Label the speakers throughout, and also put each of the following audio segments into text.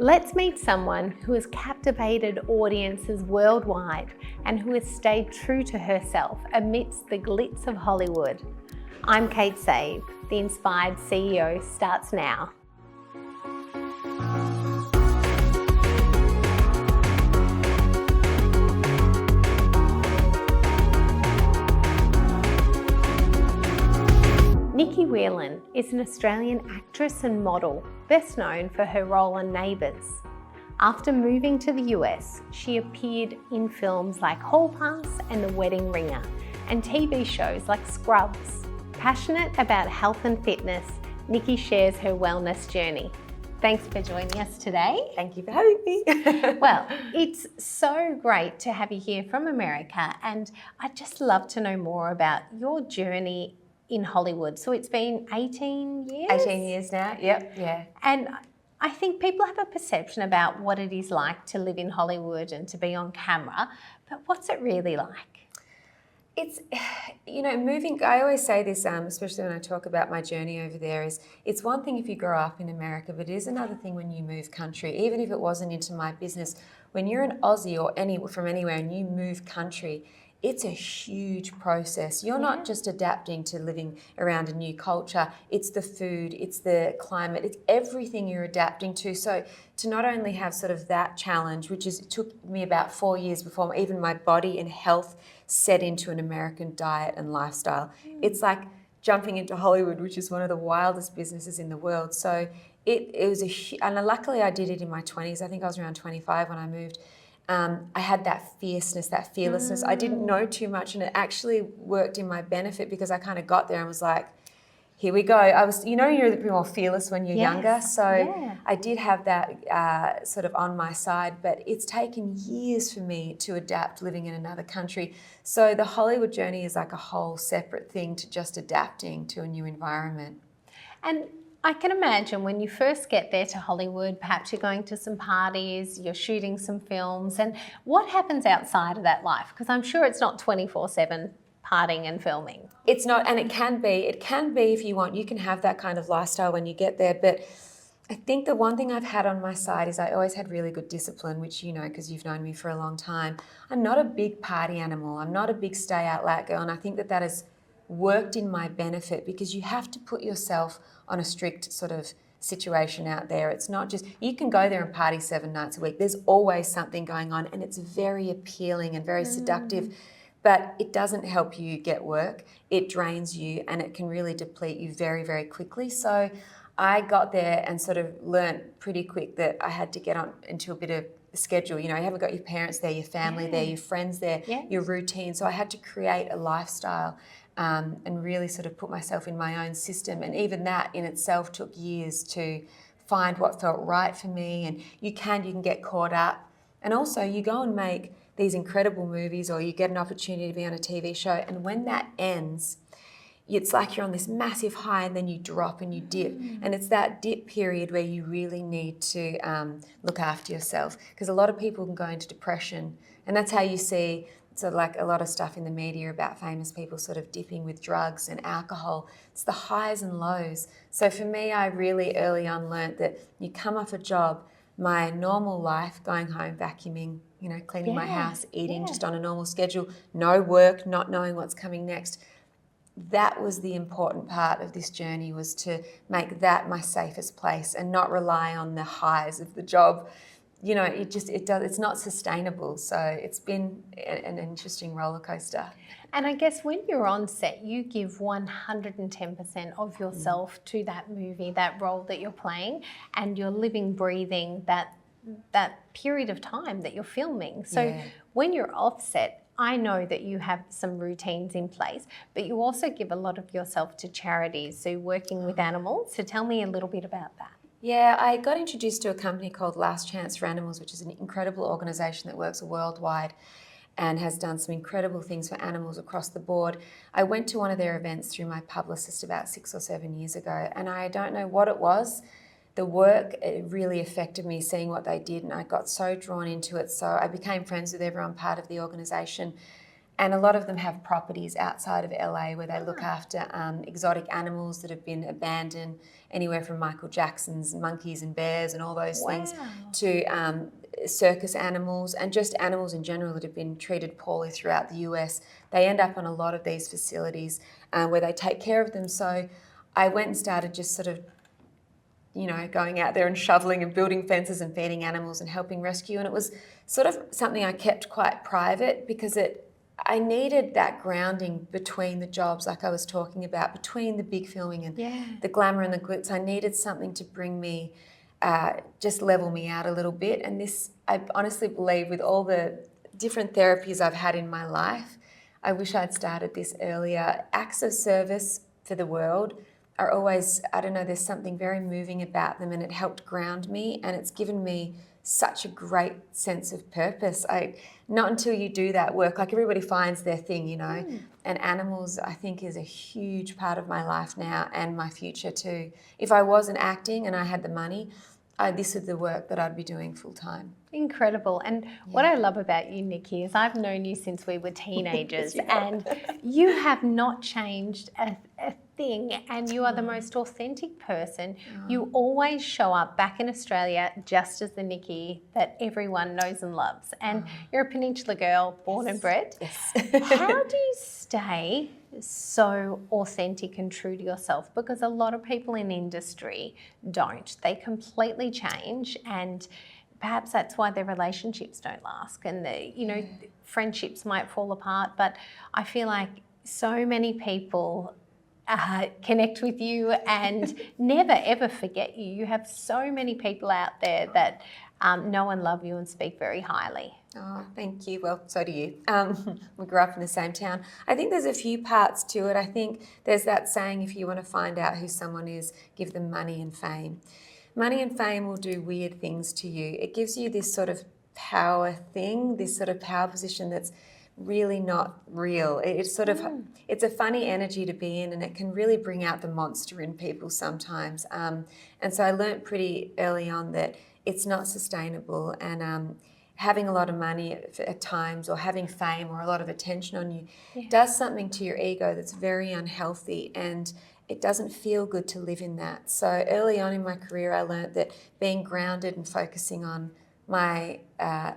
Speaker 1: Let's meet someone who has captivated audiences worldwide and who has stayed true to herself amidst the glitz of Hollywood. I'm Kate Save. The Inspired CEO starts now. Nicky Whelan is an Australian actress and model, best known for her role on Neighbours. After moving to the US, she appeared in films like Hall Pass and The Wedding Ringer, and TV shows like Scrubs. Passionate about health and fitness, Nicky shares her wellness journey. Thanks for joining us today.
Speaker 2: Thank you for having me.
Speaker 1: Well, it's so great to have you here from America, and I'd just love to know more about your journey in Hollywood. So it's been 18 years?
Speaker 2: 18 years now, yep, yeah.
Speaker 1: And I think people have a perception about what it is like to live in Hollywood and to be on camera, but what's it really like?
Speaker 2: It's, moving, I always say this, especially when I talk about my journey over there, is it's one thing if you grow up in America, but it is another thing when you move country. Even if it wasn't into my business, when you're an Aussie or from anywhere and you move country, it's a huge process. You're not just adapting to living around a new culture. It's the food, it's the climate, it's everything you're adapting to. So to not only have sort of that challenge, it took me about 4 years before even my body and health set into an American diet and lifestyle. It's like jumping into Hollywood, which is one of the wildest businesses in the world. So it was and luckily I did it in my 20s. I think I was around 25 when I moved. I had that fierceness, that fearlessness. I didn't know too much, and it actually worked in my benefit because I kind of got there and was like, here we go. I was, you're a bit more fearless when you're younger. So I did have that sort of on my side, but it's taken years for me to adapt living in another country. So the Hollywood journey is like a whole separate thing to just adapting to a new environment.
Speaker 1: And I can imagine when you first get there to Hollywood, perhaps you're going to some parties, you're shooting some films, and what happens outside of that life? Because I'm sure it's not 24/7 partying and filming.
Speaker 2: It's not, and it can be. It can be if you want. You can have that kind of lifestyle when you get there, but I think the one thing I've had on my side is I always had really good discipline, which you know because you've known me for a long time. I'm not a big party animal. I'm not a big stay out late girl, and I think that has worked in my benefit because you have to put yourself on a strict sort of situation out there. It's not just, you can go there and party 7 nights a week. There's always something going on and it's very appealing and very seductive, but it doesn't help you get work. It drains you and it can really deplete you very, very quickly. So I got there and sort of learnt pretty quick that I had to get on into a bit of a schedule. You haven't got your parents there, your family there, your friends there, your routine. So I had to create a lifestyle and really sort of put myself in my own system. And even that in itself took years to find what felt right for me. And you can get caught up. And also you go and make these incredible movies or you get an opportunity to be on a TV show. And when that ends, it's like you're on this massive high and then you drop and you dip. And it's that dip period where you really need to look after yourself because a lot of people can go into depression. And that's how you see sort of like a lot of stuff in the media about famous people sort of dipping with drugs and alcohol. It's the highs and lows. So for me, I really early on learnt that you come off a job, my normal life, going home, vacuuming, cleaning my house, eating just on a normal schedule, no work, not knowing what's coming next. That was the important part of this journey, was to make that my safest place and not rely on the highs of the job. It's not sustainable. So it's been an interesting roller coaster.
Speaker 1: And I guess when you're on set, you give 110% of yourself to that movie, that role that you're playing, and you're living, breathing that period of time that you're filming. So when you're off set, I know that you have some routines in place, but you also give a lot of yourself to charities, so working with animals. So tell me a little bit about that.
Speaker 2: Yeah, I got introduced to a company called Last Chance for Animals, which is an incredible organisation that works worldwide and has done some incredible things for animals across the board. I went to one of their events through my publicist about 6 or 7 years ago, and I don't know what it was. The work, it really affected me seeing what they did, and I got so drawn into it. So I became friends with everyone part of the organisation. And a lot of them have properties outside of LA where they look after exotic animals that have been abandoned, anywhere from Michael Jackson's monkeys and bears and all those things to circus animals and just animals in general that have been treated poorly throughout the US. They end up on a lot of these facilities where they take care of them. So I went and started just sort of, you know, going out there and shoveling and building fences and feeding animals and helping rescue. And it was sort of something I kept quite private because I needed that grounding between the jobs, like I was talking about, between the big filming and the glamour and the glitz. I needed something to bring me, just level me out a little bit. And this, I honestly believe, with all the different therapies I've had in my life, I wish I'd started this earlier. Acts of service for the world are always, I don't know, there's something very moving about them, and it helped ground me, and it's given me such a great sense of purpose. Not until you do that work, like everybody finds their thing, you know, and animals I think is a huge part of my life now and my future too. If I wasn't acting and I had the money, this is the work that I'd be doing full time.
Speaker 1: Incredible. And what I love about you, Nicky, is I've known you since we were teenagers and you have not changed a thing, and you are the most authentic person. You always show up back in Australia just as the Nicky that everyone knows and loves. And you're a Peninsula girl, born and bred. How do you stay so authentic and true to yourself? Because a lot of people in industry don't. They completely change, and perhaps that's why their relationships don't last, and friendships might fall apart. But I feel like so many people connect with you and never ever forget you. You have so many people out there that know and love you and speak very highly.
Speaker 2: Oh, thank you. Well, so do you. We grew up in the same town. I think there's a few parts to it. I think there's that saying, if you want to find out who someone is, give them money and fame. Money and fame will do weird things to you. It gives you this sort of power thing, this sort of power position that's really not real. It's sort of, it's a funny energy to be in, and it can really bring out the monster in people sometimes. And so I learnt pretty early on that it's not sustainable, and having a lot of money at times, or having fame or a lot of attention on you does something to your ego that's very unhealthy, and it doesn't feel good to live in that. So early on in my career, I learnt that being grounded and focusing on my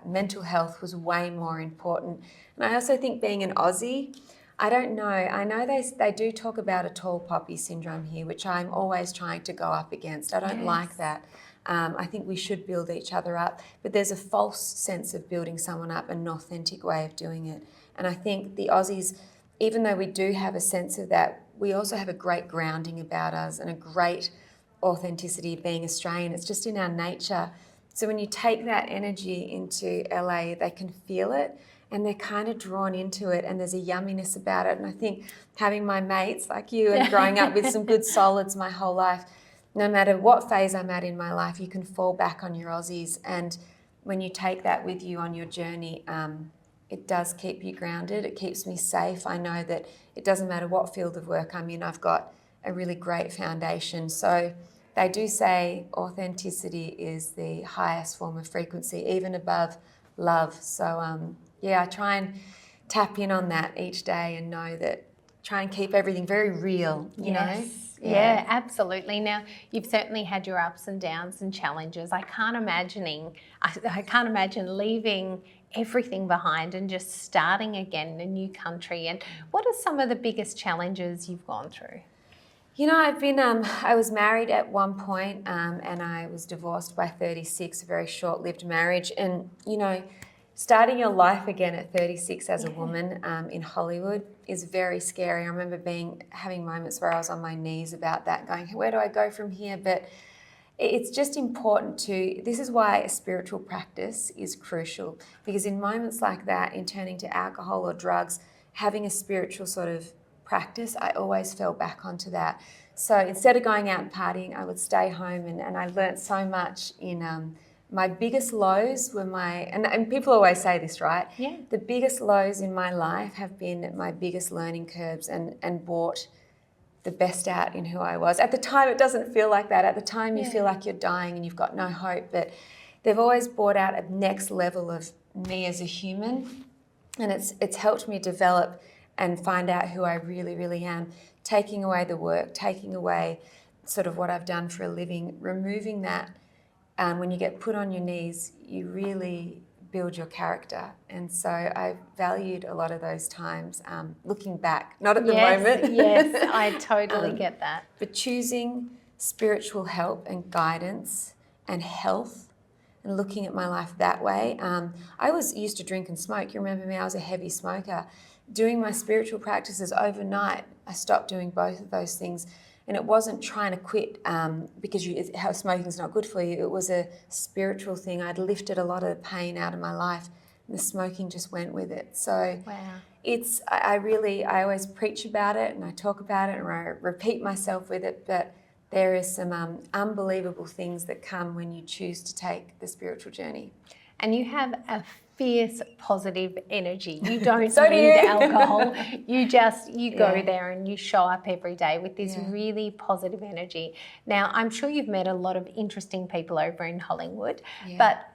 Speaker 2: mental health was way more important. And I also think being an Aussie, I don't know, I know they do talk about a tall poppy syndrome here, which I'm always trying to go up against. I don't like that. I think we should build each other up, but there's a false sense of building someone up, an authentic way of doing it. And I think the Aussies, even though we do have a sense of that, we also have a great grounding about us and a great authenticity of being Australian. It's just in our nature. So when you take that energy into LA, they can feel it and they're kind of drawn into it, and there's a yumminess about it. And I think having my mates like you and growing up with some good solids my whole life, no matter what phase I'm at in my life, you can fall back on your Aussies. And when you take that with you on your journey, it does keep you grounded. It keeps me safe. I know that it doesn't matter what field of work I'm in, I've got a really great foundation. So they do say authenticity is the highest form of frequency, even above love. So I try and tap in on that each day and know that, try and keep everything very real, you know?
Speaker 1: Yeah, absolutely. Now, you've certainly had your ups and downs and challenges. I can't imagine leaving everything behind and just starting again in a new country. And what are some of the biggest challenges you've gone through?
Speaker 2: You know, I've been, I was married at one point, and I was divorced by 36, a very short-lived marriage. And, you know, starting your life again at 36 as a woman in Hollywood is very scary. I remember having moments where I was on my knees about that, going, where do I go from here? But it's just important this is why a spiritual practice is crucial, because in moments like that, in turning to alcohol or drugs, having a spiritual sort of practice, I always fell back onto that. So instead of going out and partying, I would stay home, and I learnt so much in my biggest lows were and people always say this, right?
Speaker 1: Yeah.
Speaker 2: The biggest lows in my life have been my biggest learning curves, and brought the best out in who I was. At the time, it doesn't feel like that. At the time, you feel like you're dying and you've got no hope, but they've always brought out a next level of me as a human. And it's helped me develop and find out who I really, really am, taking away the work, taking away sort of what I've done for a living, removing that. When you get put on your knees, you really build your character. And so I valued a lot of those times, looking back, not at the moment.
Speaker 1: Yes, I totally get that.
Speaker 2: But choosing spiritual help and guidance and health and looking at my life that way. I used to drink and smoke. You remember me, I was a heavy smoker. Doing my spiritual practices overnight, I stopped doing both of those things. And it wasn't trying to quit because how smoking's not good for you. It was a spiritual thing. I'd lifted a lot of the pain out of my life, and the smoking just went with it. So I always preach about it and I talk about it and I repeat myself with it. But there is some unbelievable things that come when you choose to take the spiritual journey.
Speaker 1: And you have a fierce positive energy. You don't
Speaker 2: So do
Speaker 1: need
Speaker 2: you.
Speaker 1: alcohol. You go there and you show up every day with this really positive energy. Now, I'm sure you've met a lot of interesting people over in Hollywood, but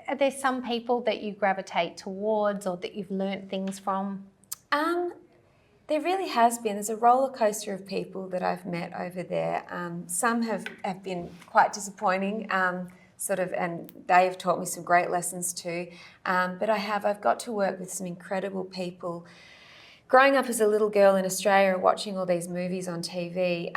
Speaker 1: are there some people that you gravitate towards or that you've learnt things from?
Speaker 2: There really has been. There's a roller coaster of people that I've met over there. Some have been quite disappointing. And they have taught me some great lessons too. But I've got to work with some incredible people. Growing up as a little girl in Australia, watching all these movies on TV,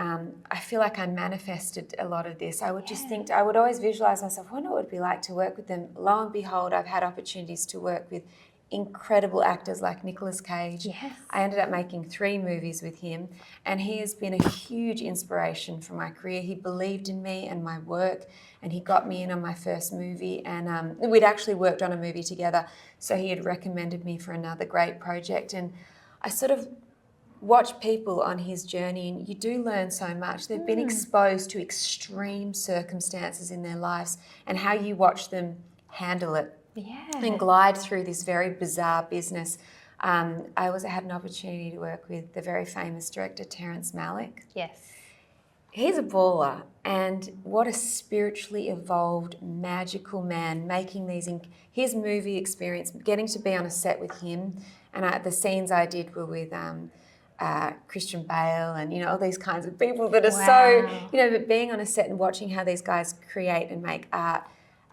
Speaker 2: I feel like I manifested a lot of this. I would just think, I would always visualise myself, I wonder what it would be like to work with them. Lo and behold, I've had opportunities to work with incredible actors like Nicolas Cage.
Speaker 1: Yes.
Speaker 2: I ended up making 3 movies with him, and he has been a huge inspiration for my career. He believed in me and my work, and he got me in on my first movie, and we'd actually worked on a movie together, so he had recommended me for another great project. And I sort of watch people on his journey, and you do learn so much. They've been exposed to extreme circumstances in their lives, and how you watch them handle it and glide through this very bizarre business. I had an opportunity to work with the very famous director, Terrence Malick.
Speaker 1: Yes.
Speaker 2: He's a baller, and what a spiritually evolved, magical man, making his movie experience, getting to be on a set with him, and the scenes I did were with Christian Bale and, all these kinds of people that are so, but being on a set and watching how these guys create and make art,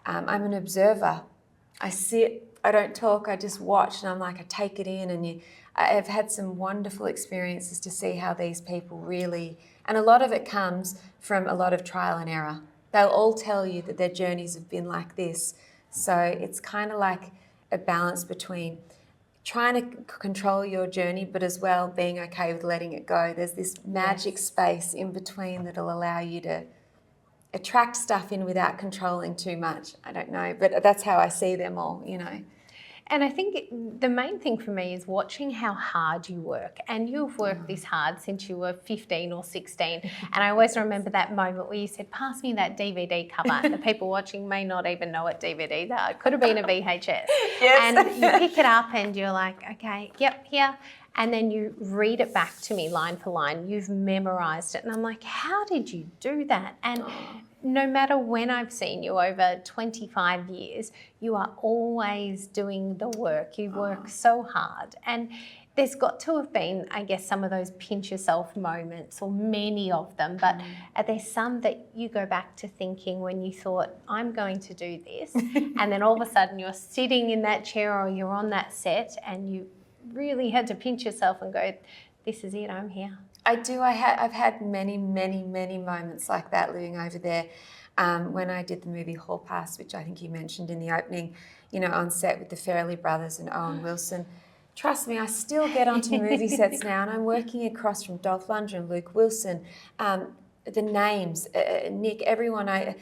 Speaker 2: I'm an observer. I sit, I don't talk, I just watch, and I'm like, I take it in, and I've had some wonderful experiences to see how these people really, and a lot of it comes from a lot of trial and error. They'll all tell you that their journeys have been like this. So it's kind of like a balance between trying to control your journey, but as well being okay with letting it go. There's this magic space in between that'll allow you to attract stuff in without controlling too much. I don't know, but that's how I see them all,
Speaker 1: And I think the main thing for me is watching how hard you work. And you've worked this hard since you were 15 or 16. And I always remember that moment where you said, pass me that DVD cover. And the people watching may not even know what DVD that it could have been a VHS.
Speaker 2: Yes.
Speaker 1: And you pick it up and you're like, okay, yep, here. And then you read it back to me line for line. You've memorised it. And I'm like, how did you do that? And no matter when I've seen you over 25 years, you are always doing the work. You work so hard. And there's got to have been, I guess, some of those pinch yourself moments, or many of them. But are there some that you go back to thinking when you thought, I'm going to do this, and then all of a sudden you're sitting in that chair or you're on that set and you really had to pinch yourself and go, this is it, I'm here?
Speaker 2: I do. I've had many, many, many moments like that living over there. When I did the movie Hall Pass, which I think you mentioned in the opening, on set with the Farrelly brothers and Owen Wilson. Trust me, I still get onto movie sets now, and I'm working across from Dolph Lundgren, Luke Wilson, the names, Nick, everyone. I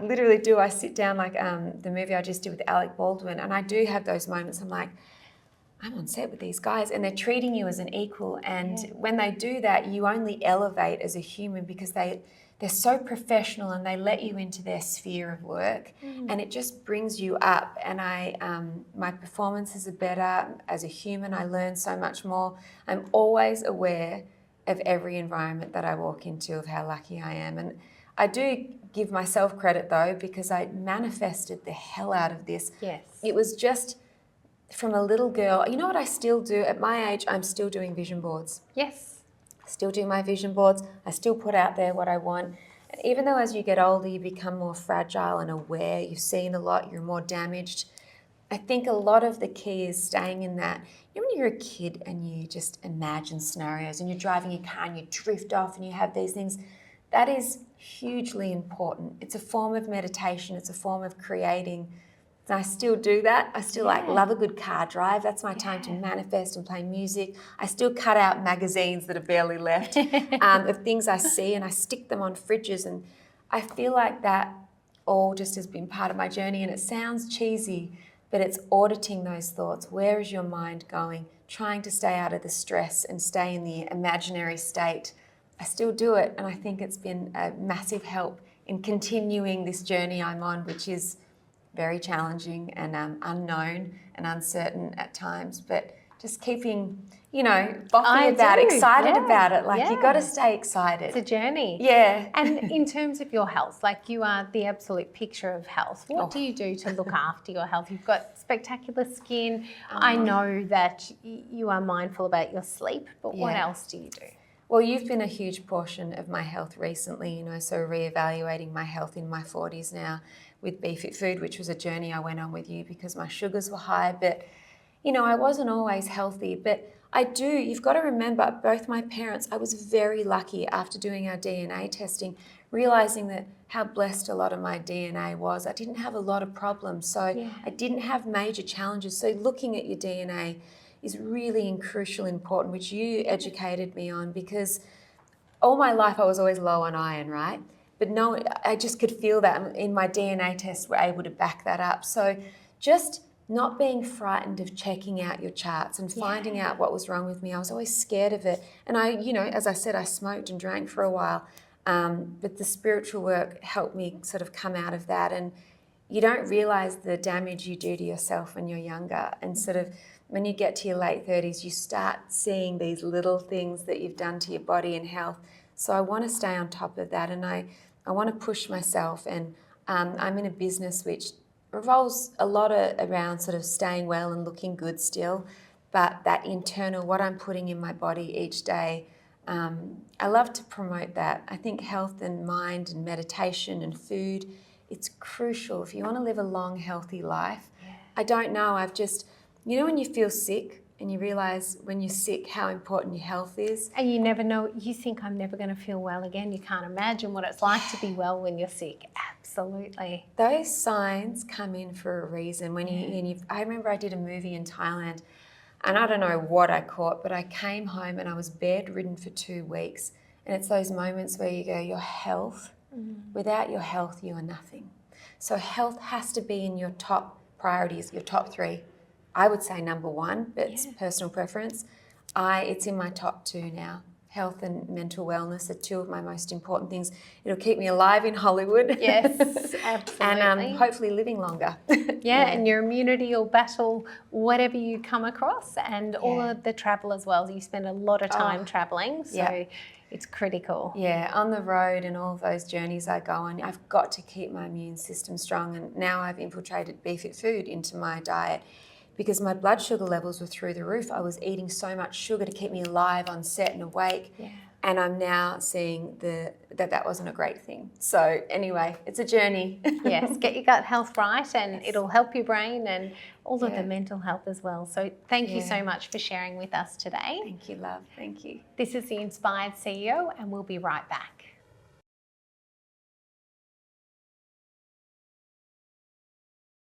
Speaker 2: literally do. I sit down like the movie I just did with Alec Baldwin, and I do have those moments. I'm like, I'm on set with these guys, and they're treating you as an equal. And when they do that, you only elevate as a human because they're so professional and they let you into their sphere of work, and it just brings you up. And my performances are better as a human. I learn so much more. I'm always aware of every environment that I walk into, of how lucky I am. And I do give myself credit though, because I manifested the hell out of this.
Speaker 1: Yes.
Speaker 2: It was just from a little girl, you know what I still do? At my age, I'm still doing vision boards.
Speaker 1: Yes.
Speaker 2: I still do my vision boards. I still put out there what I want. And even though as you get older, you become more fragile and aware, you've seen a lot, you're more damaged. I think a lot of the key is staying in that. You know, when you're a kid and you just imagine scenarios and you're driving your car and you drift off and you have these things, that is hugely important. It's a form of meditation. It's a form of creating. And I still do that. I still love a good car drive. That's my time to manifest and play music. I still cut out magazines that are barely left of things I see, and I stick them on fridges. And I feel like that all just has been part of my journey. And it sounds cheesy, but it's auditing those thoughts. Where is your mind going? Trying to stay out of the stress and stay in the imaginary state. I still do it, and I think it's been a massive help in continuing this journey I'm on, which is very challenging and unknown and uncertain at times, but just keeping, boppy about it, excited about it. Like, you got to stay excited.
Speaker 1: It's a journey.
Speaker 2: Yeah.
Speaker 1: And in terms of your health, like, you are the absolute picture of health. What do you do to look after your health? You've got spectacular skin. I know that you are mindful about your sleep, but what else do you do?
Speaker 2: Well, you've been a huge portion of my health recently, so reevaluating my health in my 40s now with Be Fit Food, which was a journey I went on with you because my sugars were high, but, I wasn't always healthy. But you've got to remember, both my parents, I was very lucky after doing our DNA testing, realising that how blessed a lot of my DNA was. I didn't have a lot of problems, so I didn't have major challenges. So looking at your DNA is really crucial, important, which you educated me on, because all my life I was always low on iron, right? But no, I just could feel that in my DNA tests were able to back that up. So just not being frightened of checking out your charts and finding out what was wrong with me. I was always scared of it. And I, as I said, I smoked and drank for a while. But the spiritual work helped me sort of come out of that. And you don't realise the damage you do to yourself when you're younger. And sort of when you get to your late 30s, you start seeing these little things that you've done to your body and health. So I want to stay on top of that, and I want to push myself. And I'm in a business which revolves a lot around sort of staying well and looking good still, but that internal, what I'm putting in my body each day, I love to promote that. I think health and mind and meditation and food, it's crucial if you want to live a long, healthy life. I don't know, I've just, when you feel sick, and you realise when you're sick how important your health is.
Speaker 1: And you never know, you think, I'm never going to feel well again. You can't imagine what it's like to be well when you're sick. Absolutely.
Speaker 2: Those signs come in for a reason. I remember I did a movie in Thailand, and I don't know what I caught, but I came home and I was bedridden for 2 weeks. And it's those moments where you go, your health, without your health, you are nothing. So health has to be in your top priorities, your top 3. I would say number 1, but it's personal preference. It's in my top 2 now. Health and mental wellness are 2 of my most important things. It'll keep me alive in Hollywood.
Speaker 1: Yes, absolutely.
Speaker 2: And hopefully living longer.
Speaker 1: And your immunity will battle whatever you come across, and all of the travel as well. You spend a lot of time traveling, so it's critical.
Speaker 2: Yeah, on the road and all of those journeys I go on, I've got to keep my immune system strong. And now I've infiltrated Be Fit Food into my diet, because my blood sugar levels were through the roof. I was eating so much sugar to keep me alive on set and awake. And I'm now seeing that wasn't a great thing. So anyway, it's a journey.
Speaker 1: Yes, get your gut health right, and it'll help your brain and all of the mental health as well. So thank you so much for sharing with us today.
Speaker 2: Thank you, love. Thank you.
Speaker 1: This is The Inspired CEO, and we'll be right back.